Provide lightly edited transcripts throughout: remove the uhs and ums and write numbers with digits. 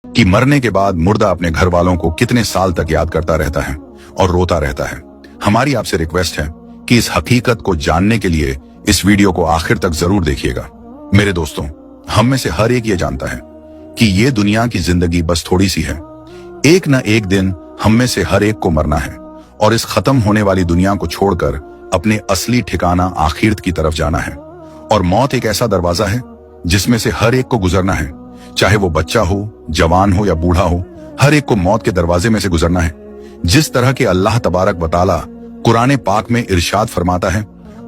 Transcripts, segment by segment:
कि मरने के बाद मुर्दा अपने घर वालों को कितने साल तक याद करता रहता है और रोता रहता है। हमारी आपसे रिक्वेस्ट है कि इस हकीकत को जानने के लिए इस वीडियो को आखिर तक जरूर देखिएगा। मेरे दोस्तों, हम में से हर एक ये जानता है कि ये दुनिया की जिंदगी बस थोड़ी सी है। एक न एक दिन हम में से हर एक को मरना है और इस खत्म होने वाली दुनिया को छोड़कर अपने असली ठिकाना आखिरत की तरफ जाना है। और मौत एक ऐसा दरवाजा है जिसमें से हर एक को गुजरना है, चाहे वो बच्चा हो, जवान हो या बूढ़ा हो, हर एक को मौत के दरवाजे में से गुजरना है। जिस तरह के अल्लाह तबारक व तआला कुरान पाक में इरशाद फरमाता है,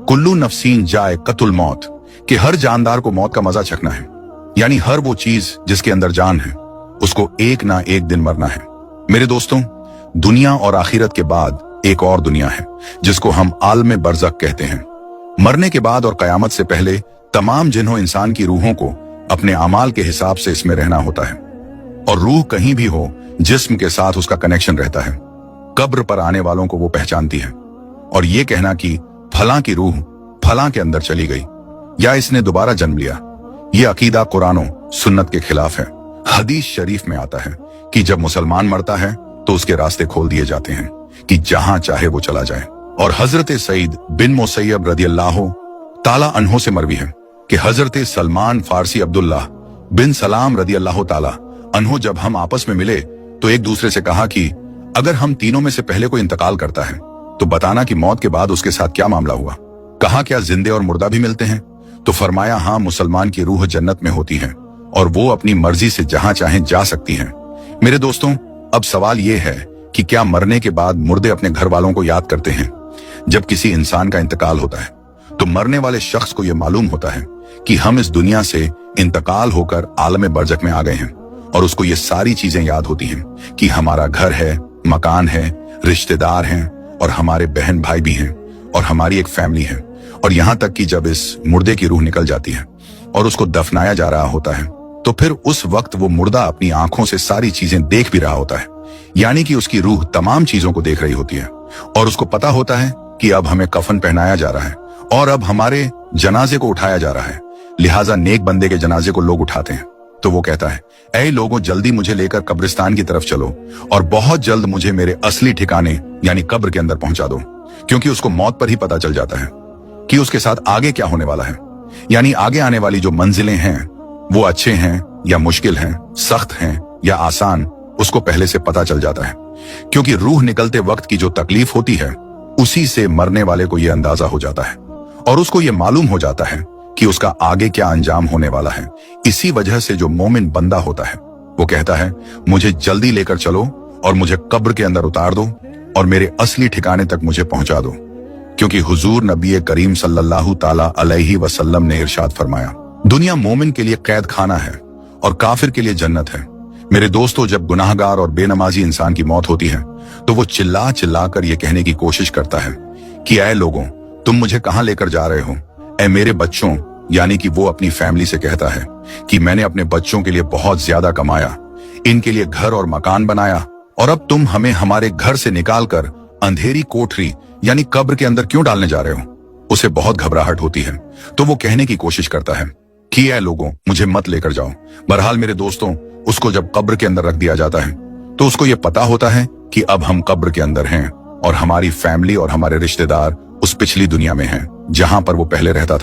कुल्लू नफ्सीन जाए कतुल मौत, कि हर जानदार को मौत का मजा चखना है। यानी हर वो चीज जिसके अंदर जान है उसको एक ना एक दिन मरना है। मेरे दोस्तों, दुनिया और आखिरत के बाद एक और दुनिया है जिसको हम आलम बरज़ख कहते हैं। मरने के बाद और कयामत से पहले तमाम जिन्हों इंसान की रूहों को अपने अमाल के हिसाब से इसमें रहना होता है, और रूह कहीं भी हो जिस्म के साथ उसका कनेक्शन रहता है। कब्र पर आने वालों को वो पहचानती है, और ये कहना कि फलां की रूह फलां के अंदर चली गई या इसने दोबारा जन्म लिया, ये अकीदा कुरानो सुन्नत के खिलाफ है। हदीस शरीफ में आता है कि जब मुसलमान मरता है तो उसके रास्ते खोल दिए जाते हैं कि जहां चाहे वो चला जाए। और हजरत सईद बिन मुसैयब रदियल्लाहु ताला अन्हो से मरवी है कि हजरत सलमान फारसी अब्दुल्ला बिन सलाम रदियल्लाहु ताला अन्हो जब हम आपस में मिले तो एक दूसरे से कहा कि अगर हम तीनों में से पहले कोई इंतकाल करता है तो बताना कि मौत के बाद उसके साथ क्या मामला हुआ। कहा, क्या जिंदे और मुर्दा भी मिलते हैं? तो फरमाया, हाँ, मुसलमान की रूह जन्नत में होती है और वो अपनी मर्जी से जहां चाहे जा सकती है। मेरे दोस्तों, अब सवाल ये है कि क्या मरने के बाद मुर्दे अपने घर वालों को याद करते हैं? जब किसी इंसान का इंतकाल होता है तो मरने वाले शख्स को यह मालूम होता है कि हम इस दुनिया से इंतकाल होकर आलम बरज़ख में आ गए हैं, और उसको ये सारी चीजें याद होती हैं कि हमारा घर है, मकान है, रिश्तेदार हैं, और हमारे बहन भाई भी हैं, और हमारी एक फैमिली है। और यहां तक कि जब इस मुर्दे की रूह निकल जाती है और उसको दफनाया जा रहा होता है तो फिर उस वक्त वो मुर्दा अपनी आंखों से सारी चीजें देख भी रहा होता है। यानी कि उसकी रूह तमाम चीजों को देख रही होती है, और उसको पता होता है कि अब हमें कफन पहनाया जा रहा है और अब हमारे जनाजे को उठाया जा रहा है। लिहाजा नेक बंदे के जनाजे को लोग उठाते हैं तो वो कहता है, ऐ लोगों, जल्दी मुझे लेकर कब्रिस्तान की तरफ चलो और बहुत जल्द मुझे मेरे असली ठिकाने यानी कब्र के अंदर पहुंचा दो। क्योंकि उसको मौत पर ही पता चल जाता है कि उसके साथ आगे क्या होने वाला है। यानी आगे आने वाली जो मंजिलें हैं वो अच्छे हैं या मुश्किल हैं, सख्त हैं या आसान, उसको पहले से पता चल जाता है। क्योंकि रूह निकलते वक्त की जो तकलीफ होती है उसी से मरने वाले को यह अंदाजा हो जाता है, और उसको यह मालूम हो जाता है कि उसका आगे क्या अंजाम होने वाला है। इसी वजह से जो मोमिन बंदा होता है वो कहता है, मुझे जल्दी लेकर चलो और मुझे कब्र के अंदर उतार दो और मेरे असली ठिकाने तक मुझे पहुंचा दो। क्योंकि हुजूर नबी करीम सल्लल्लाहु ताला अलैहि वसल्लम ने इरशाद फरमाया, दुनिया मोमिन के लिए कैद खाना है और काफिर के लिए जन्नत है। मेरे दोस्तों, जब गुनाहगार और बेनमाजी इंसान की मौत होती है तो वो चिल्ला चिल्ला कर ये कहने की कोशिश करता है कि ऐ लोगों, तुम मुझे कहां लेकर जा रहे हो? ऐ मेरे बच्चों, यानी कि वो अपनी फैमिली से कहता है कि मैंने अपने बच्चों के लिए बहुत ज्यादा कमाया, इनके लिए घर और मकान बनाया, और अब तुम हमें हमारे घर से निकालकर अंधेरी कोठरी यानी कब्र के अंदर क्यों डालने जा रहे हो? उसे बहुत घबराहट होती है तो वो कहने की कोशिश करता है कि ऐ लोगों, मुझे मत लेकर जाओ। बहरहाल मेरे दोस्तों, उसको जब कब्र के अंदर रख दिया जाता है तो उसको ये पता होता है कि अब हम कब्र के अंदर हैं और हमारी फैमिली और हमारे रिश्तेदार उस पिछली दुनिया में हैं जहां पर वो पहले रहता था।